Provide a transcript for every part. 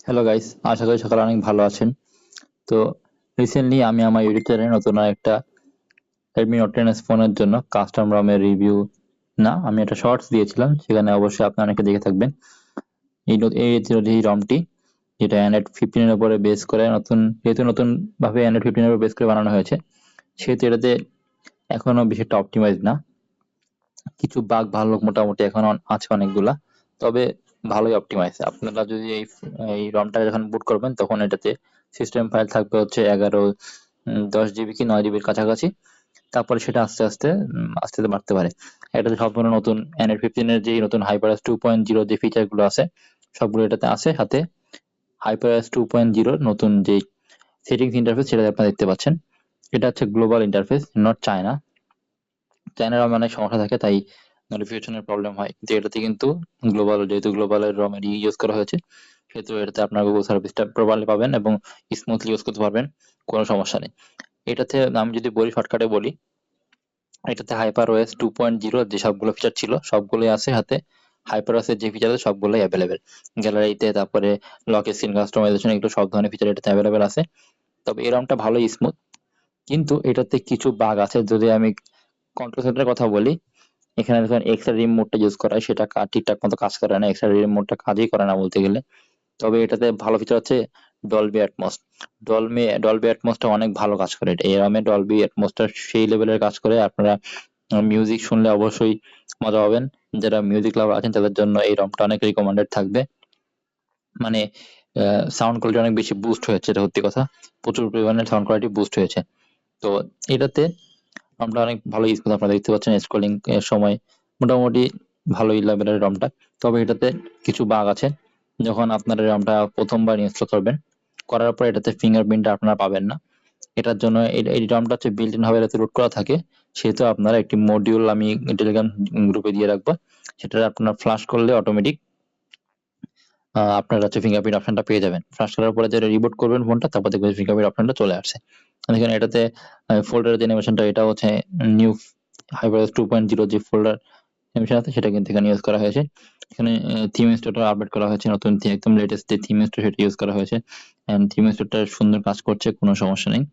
Hello guys, আশা করি সকালে অনেক ভালো আছেন। তো রিসেন্টলি আমি আমার ইউটিউব চ্যানেলে নতুন একটা Redmi Note 10s ফোনের জন্য কাস্টম রমের রিভিউ, না আমি একটা শর্টস দিয়েছিলাম, সেখানে অবশ্যই আপনারা অনেকে দেখে থাকবেন। এই ছিল এই রমটি, যেটা অ্যান্ড্রয়েড 15 এর উপরে বেস করে যেহেতু নতুন ভাবে অ্যান্ড্রয়েড 15 এর উপর বেস করে বানানো হয়েছে, সেহেতু এটাতে এখনো বেশি একটা অপটিমাইজ না। কিছু বাগ ভালো মোটামুটি এখনো আছে অনেকগুলা, তবে ভালোই অপটিমাইজ। আপনারা যদি এই রমটা যখন বুট করবেন তখন এটাতে সিস্টেম ফাইল থাকবে হচ্ছে 10 জিবি কি 9 জিবির কাছাকাছি। তারপরে সেটা আস্তে আস্তে আস্তে আস্তে বাড়তে পারে। এটাতে সম্পূর্ণ নতুন অ্যান্ড্রয়েড 15 এর যে নতুন HyperOS 2.0 যে ফিচার গুলো আছে সবগুলো এটাতে আছে। সাথে HyperOS 2.0 নতুন যে সেটিংস ইন্টারফেস সেটা আপনারা দেখতে পাচ্ছেন। এটা হচ্ছে গ্লোবাল ইন্টারফেস, নট চায়না। চায়নার রমে অনেক সমস্যা থাকে, তাই নোটিফিকেশনের প্রবলেম হয়, কিন্তু এটাতে কিন্তু গ্লোবাল, যেহেতু গ্লোবালের রমের ইউজ করা হয়েছে, সেহেতু এটাতে আপনার গুগল সার্ভিসটা প্রপারলি পাবেন এবং স্মুথলি ইউজ করতে পারবেন, কোনো সমস্যা নেই। এটাতে আমি যদি বলি, শর্টকাটে বলি, এটাতে HyperOS 2.0 যে সবগুলো ফিচার ছিল সবগুলোই আছে। হাতে HyperOS এর যে ফিচার আছে সবগুলোই অ্যাভেলেবেল। গ্যালারিতে, তারপরে লক স্ক্রিন কাস্টমাইজেশন, এগুলো সব ধরনের ফিচার এটাতে অ্যাভেলেবেল আছে। তবে এই রমটা ভালোই স্মুথ, কিন্তু এটাতে কিছু বাগ আছে। যদি আমি কন্ট্রোল সেন্টারের কথা বলি, এখানে যখন এক্সট্রা রিম মোডটা ইউজ করা হয় সেটা ঠিকঠাক মতো কাজ করে না, এক্সট্রা রিম মোডটা কাজই করে না বলতে গেলে। তবে এটাতে ভালো ফিচার হচ্ছে ডলবি অ্যাটমস। ডলবি অ্যাটমসটা অনেক ভালো কাজ করে। এটা এরামে ডলবি অ্যাটমসটা সেই লেভেলের কাজ করে, আপনারা মিউজিক শুনলে অবশ্যই মজা পাবেন। যারা মিউজিক লাভার আছেন তাদের জন্য এই রমটা অনেক রিকমেন্ডেড থাকবে। মানে সাউন্ড কোয়ালিটি অনেক বেশি বুস্ট হয়েছে, এটা সত্যি কথা। প্রচুর পরিমাণে সাউন্ড কোয়ালিটি বুস্ট হয়েছে। তো এটাতে রমটা অনেক ভালো স্মুথ, আপনারা দেখতে পাচ্ছেন স্ক্রলিং এর সময় মোটামুটি ভালোই লেভেলের রমটা। তবে এটাতে কিছু বাগ আছে। যখন আপনারা রমটা প্রথমবার ইনস্টল করবেন, করার পর এটাতে ফিঙ্গারপ্রিন্ট আপনারা পাবেন না। এটার জন্য এই রমটা হচ্ছে বিল্ট ইন ভাবে এটাতে রুট করা থাকে, সেহেতু আপনারা একটি মডিউল আমি টেলিগ্রাম গ্রুপে দিয়ে রাখবো, সেটা আপনারা ফ্লাশ করলে অটোমেটিক আপনারা হচ্ছে ফিঙ্গারপ্রিন্ট অপশনটা পেয়ে যাবেন। ফ্লাশ করার পরে যে রিবুট করবেন ফোনটা, তারপর দেখবেন ফিঙ্গারপ্রিন্ট অপশনটা চলে আসছে। এখানে এটাতে ফোল্ডারের যে অ্যানিমেশনটা, এটা হচ্ছে নিউ HyperOS 2.0 যে ফোল্ডার অ্যানিমেশন আছে সেটা কিন্তু এখানে ইউজ করা হয়েছে। এখানে থিম স্টোরটা আপডেট করা হয়েছে, নতুন একদম লেটেস্ট যে থিম স্টোর সেটা ইউজ করা হয়েছে। এন্ড থিম স্টোরটা সুন্দর কাজ করছে, কোনো সমস্যা নেই।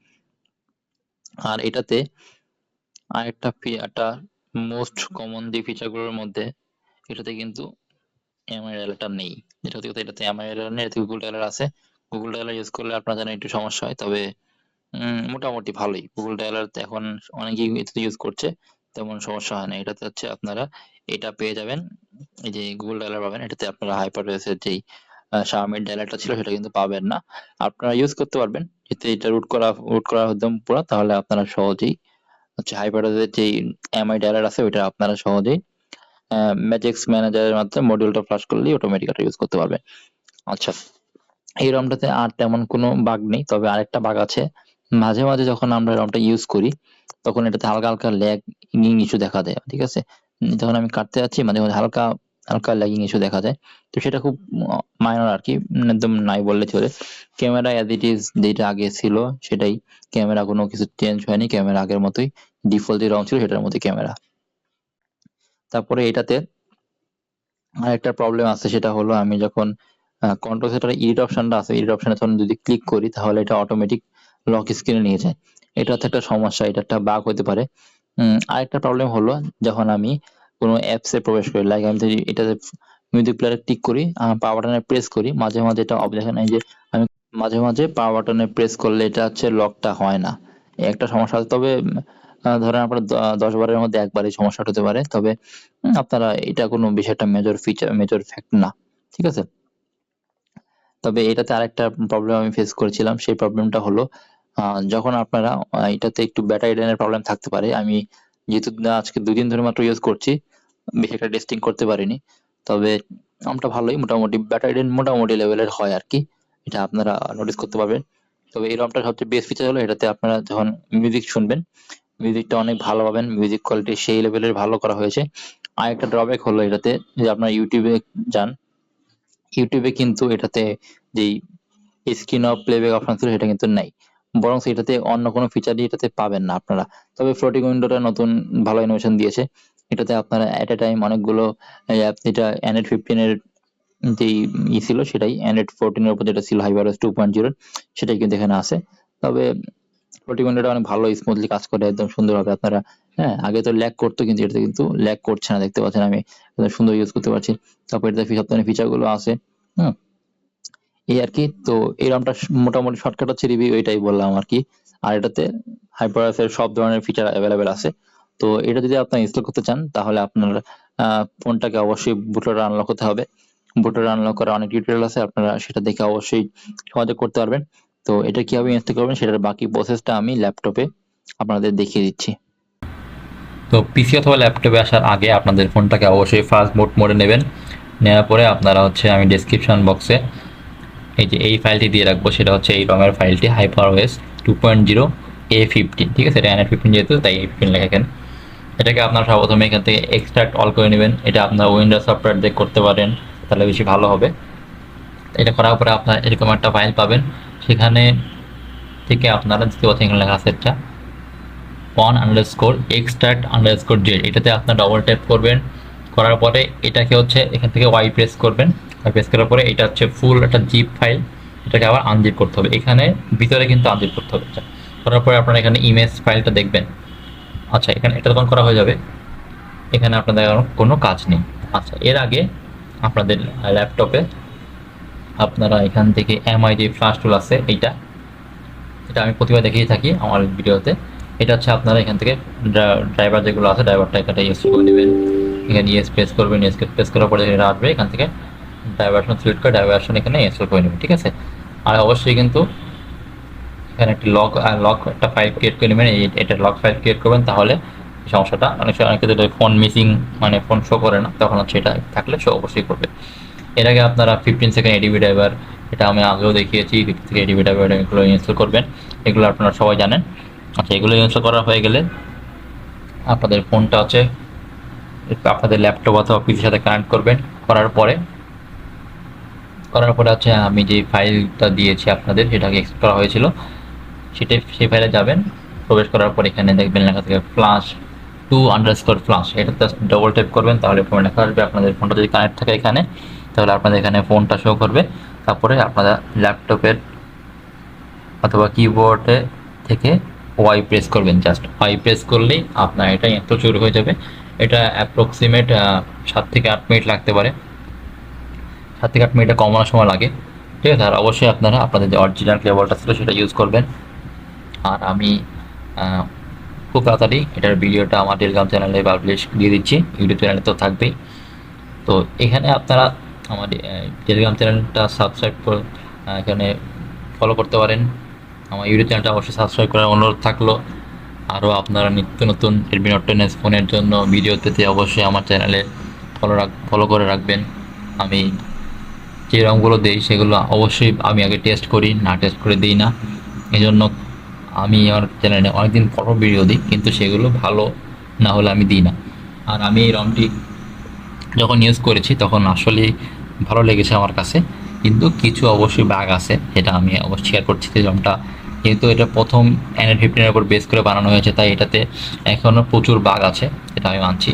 আর এটাতে একটা মোস্ট কমন যে ফিচারগুলোর মধ্যে, এটাতে কিন্তু এমআই ডায়ালারটা নেই। যেটা হচ্ছে কথা, এটাতে এমআই ডায়ালার নেই, এটাতে গুগল ডায়ালার আছে। গুগল ডায়ালার ইউজ করলে আপনার জানেন একটু সমস্যা হয়, তবে মোটামুটি ভালোই। গুগল ডায়ালার এখন অনেকেই এটাতে ইউজ করছে, তেমন সমস্যা হয় না। এটাতে হচ্ছে আপনারা এটা পেয়ে যাবেন, এই যে গুগল ডায়ালার পাবেন। এটাতে আপনারা HyperOS এর যেই Xiaomi ডায়ালারটা ছিল সেটা কিন্তু পাবেন না। আপনারা ইউজ করতে পারবেন, এতে এটা রুট করা একদম পুরো, তাহলে আপনারা সহজেই হচ্ছে HyperOS এর যেই এমআই ডায়ালার আছে ওইটা আপনারা সহজেই ম্যাজিক্স ম্যানেজারের মাধ্যমে মডিউলটা ফ্লাশ করলেই অটোমেটিক এটা ইউজ করতে পারবেন। আচ্ছা, এই রমটাতে আর তেমন কোনো বাগ নেই, তবে আরেকটা বাগ আছে। মাঝে মাঝে যখন আমরা রমটা ইউজ করি তখন এটাতে হালকা হালকা ল্যাগিং ইস্যু দেখা দেয়, ঠিক আছে? যখন আমি কাটতে যাচ্ছি মাঝে মাঝে হালকা হালকা ল্যাগিং ইস্যু দেখা যায়। তো সেটা খুব মাইনর আর কি, একদম নাই বললে চলে। ক্যামেরা অ্যাজ ইট ইজ যেটা আগে ছিল সেটাই, ক্যামেরা কোনো কিছু চেঞ্জ হয়নি, ক্যামেরা আগের মতোই, ডিফল্ট যে রং ছিল সেটার মধ্যে ক্যামেরা। তারপরে এটাতে আরেকটা প্রবলেম আছে, সেটা হলো আমি যখন কন্ট্রোল সেন্টারে এডিট অপশনটা আছে, এডিট অপশনে যখন যদি ক্লিক করি তাহলে এটা অটোমেটিক লক স্ক্রিনে নিয়ে যায়। এটা হচ্ছে একটা সমস্যা, এটা একটা বাগ হতে পারে। আরেকটা প্রবলেম হলো, যখন আমি কোনো অ্যাপসে প্রবেশ করি, লাইক আমি যদি এটাতে মিউজিক প্লেয়ারে ক্লিক করি, পাওয়ার বাটনে প্রেস করি, মাঝে মাঝে এটা দেখেন এই যে আমি মাঝে মাঝে পাওয়ার বাটনে প্রেস করলে এটা হচ্ছে লকটা হয় না, এই একটা সমস্যা আছে। তবে ধরেন আপনার 10 বারের মধ্যে একবারই সমস্যাটা হতে পারে, তবে আপনারা এটা কোনো বেশি একটা মেজর ফ্যাক্ট না, ঠিক আছে? তবে এটাতে আরেকটা প্রবলেম আমি ফেস করেছিলাম, সেই প্রবলেমটা হলো যখন আপনারা এটাতে একটু ব্যাটারি ড্রেনের প্রবলেম থাকতে পারে। আমি যেহেতু আজকে 2 দিন ধরে মাত্র ইউজ করছি, বেশি একটা টেস্টিং করতে পারিনি। তবে আমটা ভালোই, মোটামুটি ব্যাটারি ড্রেন মোটামুটি লেভেলের হয় আর কি, এটা আপনারা নোটিস করতে পারবেন। তবে এই রমটার সবচেয়ে বেস্ট ফিচার হলো এটাতে আপনারা যখন মিউজিক শুনবেন, মিউজিকটা অনেক ভালো পাবেন, মিউজিক কোয়ালিটি সেই লেভেলের ভালো করা হয়েছে। আরেকটা ড্রব্যাক হলো এটাতে, যে আপনার ইউটিউবে যান, ইউটিউবে কিন্তু এটাতে যেই স্ক্রিন অফ প্লেব্যাক অপশন ছিল সেটা কিন্তু নাই, বরং এটাতে অন্য কোনো ফিচারই এটাতে পাবেন না আপনারা। তবে ফ্লোটিং উইন্ডোটা নতুন ভালো ইনোভেশন দিয়েছে, এটাতে আপনারা এট এ টাইম অনেকগুলো অ্যাপ, যেটা অ্যান্ড্রয়েড 15 এর যেই ছিল সেটাই অ্যান্ড্রয়েড 14 এর উপর যেটা ছিল HyperOS 2.0 সেটাই কিন্তু এখানে আছে। তবে 41টা অনেক ভালো স্মুথলি কাজ করে একদম সুন্দরভাবে আপনারা। হ্যাঁ, আগে তো ল্যাগ করতো, কিন্তু এটাতে কিন্তু ল্যাগ করছে না, দেখতে পাচ্ছেন আমি একদম সুন্দর ইউজ করতে পারছি। তারপর এটাতে সব ধরনের ফিচারগুলো আছে। এই আর কি। তো এই ROMটা মোটামুটি শর্টকাট হচ্ছে রিভিউ, এটাই বললাম আর কি। আর এটাতে HyperOS এর সব ধরনের ফিচার অ্যাভেলেবেল আছে। তো এটা যদি আপনারা ইনস্টল করতে চান তাহলে আপনার ফোনটাকে অবশ্যই বুটলোডার আনলক করতে হবে। বুটলোডার আনলক করার অনেক টিউটোরিয়াল আছে, আপনারা সেটা দেখে অবশ্যই সহজে করতে পারবেন। তো এটা কিভাবে ইনস্টল করবেন সেটার বাকি প্রসেসটা আমি ল্যাপটপে আপনাদের দেখিয়ে দিচ্ছি। তো পিসি অথবা ল্যাপটপে আসার আগে আপনাদের ফোনটাকে অবশ্যই ফাস্ট বুট মোডে নেবেন। নেওয়ার পরে আপনারা আমি ডেসক্রিপশন বক্সে এই যে এই ফাইলটি দিয়ে রাখবো, সেটা হচ্ছে এই রমের ফাইলটি HyperOS 2.0 A15, ঠিক আছে। এটা Android 15 যেহেতু তাই A15 লেখা এখানে। এটাকে আপনারা সর্বপ্রথমে এখান থেকে এক্সট্রাক্ট অল করে নেবেন। এটা আপনার উইন্ডোজ সফটওয়্যার দিয়ে করতে পারেন, তাহলে বেশি ভালো হবে। এটা করার পরে আপনার এরকম একটা ফাইল পাবেন, সেখানে থেকে আপনারা দ্বিতীয় কথা এখানে লেখা আছে একটা on_extract_z, এটাতে আপনার ডবল ট্যাপ করবেন। করার পরে এটাকে এখান থেকে ওয়াই প্রেস করবেন। ওয়াই প্রেস করার পরে এটা ফুল একটা জিপ ফাইল, এটাকে আবার আনজিপ করতে হবে। এখানে ভিতরে কিন্তু আনজিপ করতে হবে। করার পরে আপনারা এখানে ইমেজ ফাইলটা দেখবেন। আচ্ছা, এখানে এটা তখন করা হয়ে যাবে। এখানে আপনাদের কোনো কাজ নেই। আচ্ছা, এর আগে আপনাদের ল্যাপটপে আপনারা এখান থেকে এমআই যে ফ্ল্যাশ টুল আছে, এটা আমি প্রতিবার দেখিয়ে থাকি আমার ভিডিওতে। এটা আপনারা এখান থেকে ড্রাইভার যেগুলো আছে, ড্রাইভারটা এখানে ইউজ করে নেবেন। এখানে ইয়েস প্রেস করবেন, ইয়েস প্রেস করার পরে এটা আসবে, এখান থেকে ড্রাইভারশন সিলেক্ট করে ড্রাইভারশন এখানে ইনস্টল করে নেবেন, ঠিক আছে। আর অবশ্যই কিন্তু এখানে একটি লক একটা ফাইল ক্রিয়েট করে নেবেন। এটা লক ফাইল ক্রিয়েট করবেন, তাহলে সমস্যাটা অনেক ক্ষেত্রে ফোন মিসিং, মানে ফোন শো করে না, তখন এটা থাকলে শো অবশ্যই করবে। এর আগে আপনারা 15 সেকেন্ড এডিবি ড্রাইভার, এটা আমি আগেও দেখিয়েছি, 15 সেকেন্ড এডিবি ড্রাইভার এগুলো ইনস্টল করবেন। এগুলো আপনারা সবাই জানেন। আচ্ছা, এগুলো ইনস্টল করা হয়ে গেলে আপনাদের ফোনটা আপনাদের ল্যাপটপ অথবা পিসির সাথে কানেক্ট করবেন। করার পরে আমি যে ফাইলটা দিয়েছি আপনাদের, সেটাকে এক্সপোর্ট করা হয়েছিল, সেই ফাইলে যাবেন। প্রবেশ করার পর এখানে দেখবেন লেখা থাকে flash2_flash, এটাতে ডবল ট্যাপ করবেন, তাহলে ফোন লেখা আসবে। আপনাদের ফোনটা যদি কানেক্ট থাকে এখানে, তাহলে আপনাদের এখানে ফোনটা শো করবে। তারপরে আপনারা ল্যাপটপের অথবা কিবোর্ডে থেকে ওয়াই প্রেস করবেন। জাস্ট ওয়াই প্রেস করলেই আপনার এটা ইনস্টল শুরু হয়ে যাবে। এটা অ্যাপ্রক্সিমেট 7 থেকে 8 মিনিট লাগতে পারে। 7 থেকে 8 মিনিটে কমানোর সময় লাগে, ঠিক আছে। আর অবশ্যই আপনারা আপনাদের যে অরিজিনাল কেবলটা ছিল সেটা ইউজ করবেন। আর আমি খুব তাড়াতাড়ি এটার ভিডিওটা আমার টেলিগ্রাম চ্যানেলে পাবলিশ দিয়ে দিচ্ছি, ইউটিউব চ্যানেলে তো থাকবেই। তো এখানে আপনারা আমার টেলিগ্রাম চ্যানেলটা সাবস্ক্রাইব করে এখানে ফলো করতে পারেন। আমার ইউটিউব চ্যানেলটা অবশ্যই সাবস্ক্রাইব করার অনুরোধ থাকলো। আরও আপনারা নিত্য নতুন রেডমি নোট 10 ফোনের জন্য ভিডিও পেতে অবশ্যই আমার চ্যানেলে ফলো করে রাখবেন। আমি যে রঙগুলো দিই সেগুলো অবশ্যই আমি আগে টেস্ট করি, না টেস্ট করে দিই না। এই জন্য আমি আমার চ্যানেলে অনেকদিন পর ভিডিও দিই, কিন্তু সেগুলো ভালো না হলে আমি দিই না। আর আমি এই রমটি যখন ইউজ করেছি তখন আসলেই ভালো লেগেছে আমার কাছে, কিন্তু কিছু অবশ্যই বাগ আছে, যেটা আমি অবশ্যই শেয়ার করছি। যে রমটা যেহেতু এটা প্রথম অ্যান্ড্রয়েড 15-এর উপর বেস করে বানানো হয়েছে, তাই এটাতে এখনও প্রচুর বাগ আছে, এটা আমি মানছি।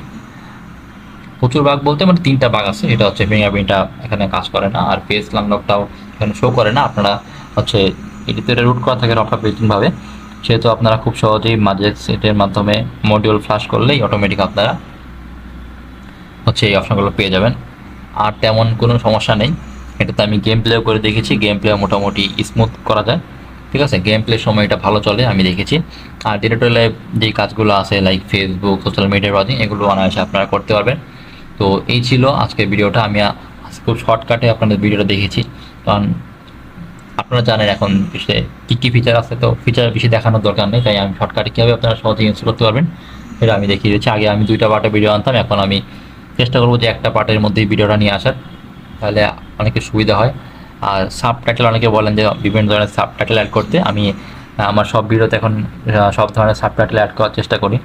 প্রচুর বাগ বলতে মানে 3টা বাগ আছে। এটা ফিঙ্গারপ্রিন্টটা এখানে কাজ করে না, আর ফেস আনলকটাও এখানে শো করে না। আপনারা এটিতে রুট করা থাকে রমটা ভাবে, সেহেতু আপনারা খুব সহজেই ম্যাজিক সেটের মাধ্যমে মডিউল ফ্ল্যাশ করলেই অটোমেটিক আপনারা এই অপশনগুলো পেয়ে যাবেন। আর তেমন কোনো সমস্যা নেই। এটাতে আমি গেম প্লেও করে দেখেছি, গেম প্লে মোটামুটি স্মুথ করা যায়, ঠিক আছে। গেম প্লের সময় এটা ভালো চলে, আমি দেখেছি। আর ডিরেক্টরে যেই কাজগুলো আছে like Facebook, social media browsing, এগুলো অনায়াসে আপনারা করতে পারবেন। তো এই ছিল আজকের ভিডিওটা। আমি খুব শর্টকাটে আপনাদের ভিডিওটা দেখেছি, কারণ আপনারা জানেন এখন কী কী ফিচার আছে, তো ফিচার বেশি দেখানোর দরকার নেই। তাই আমি শর্টকাটে কীভাবে আপনারা সহজে ইউজ করতে পারবেন সেটা আমি দেখিয়ে দিচ্ছি। আগে আমি 2টা পার্টে ভিডিও আনতাম, এখন আমি চেষ্টা করবো যে একটা পার্টের মধ্যেই ভিডিওটা নিয়ে আসার, তাহলে অনেকের সুবিধা হয়। আর সাবটাইটেল অনেকে বলেন যে বিভিন্ন ধরনের সাবটাইটেল অ্যাড করতে, আমি আমার সব ভিডিওতে এখন সব ধরনের সাবটাইটেল অ্যাড করার চেষ্টা করি।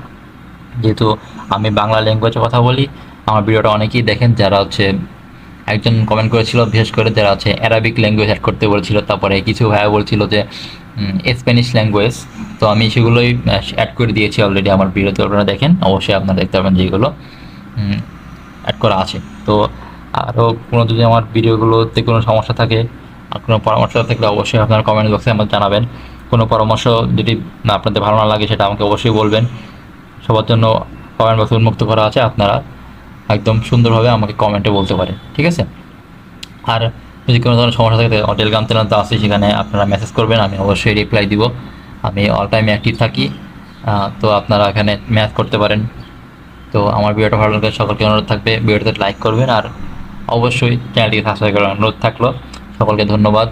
যেহেতু আমি বাংলা ল্যাঙ্গুয়েজে কথা বলি, আমার ভিডিওটা অনেকেই দেখেন যারা একজন কমেন্ট করেছিল বিশেষ করে যারা অ্যারাবিক ল্যাঙ্গুয়েজ অ্যাড করতে বলেছিল, তারপরে কিছু ভাইয়া বলছিল যে স্প্যানিশ ল্যাঙ্গুয়েজ, তো আমি সেগুলোই অ্যাড করে দিয়েছি অলরেডি আমার ভিডিওতে। আপনারা দেখেন, অবশ্যই আপনারা দেখতে পাবেন যেগুলো অ্যাড করা আছে। তো আরও কোনো যদি আমার ভিডিওগুলোতে কোনো সমস্যা থাকে আর কোনো পরামর্শ থাকলে অবশ্যই আপনার কমেন্ট বক্সে আমাকে জানাবেন। কোনো পরামর্শ যদি আপনাদের ভালো না লাগে সেটা আমাকে অবশ্যই বলবেন। সবার জন্য কমেন্ট বক্স উন্মুক্ত করা আছে, আপনারা একদম সুন্দরভাবে আমাকে কমেন্টে বলতে পারেন, ঠিক আছে? আর যদি কোনো ধরনের সমস্যা থাকে টেলিগ্রাম চ্যানেল তো আছে, সেখানে আপনারা মেসেজ করবেন, আমি অবশ্যই রিপ্লাই দিব। আমি অল টাইম অ্যাক্টিভ থাকি, তো আপনারা এখানে ম্যাচ করতে পারেন। তো আমার ভিডিওটা ভালো লাগলে সকলকে অনুরোধ থাকবে ভিডিওতে লাইক করবেন, আর অবশ্যই চ্যানেলটিকে সাবস্ক্রাইব করার অনুরোধ থাকলো। সকলকে ধন্যবাদ।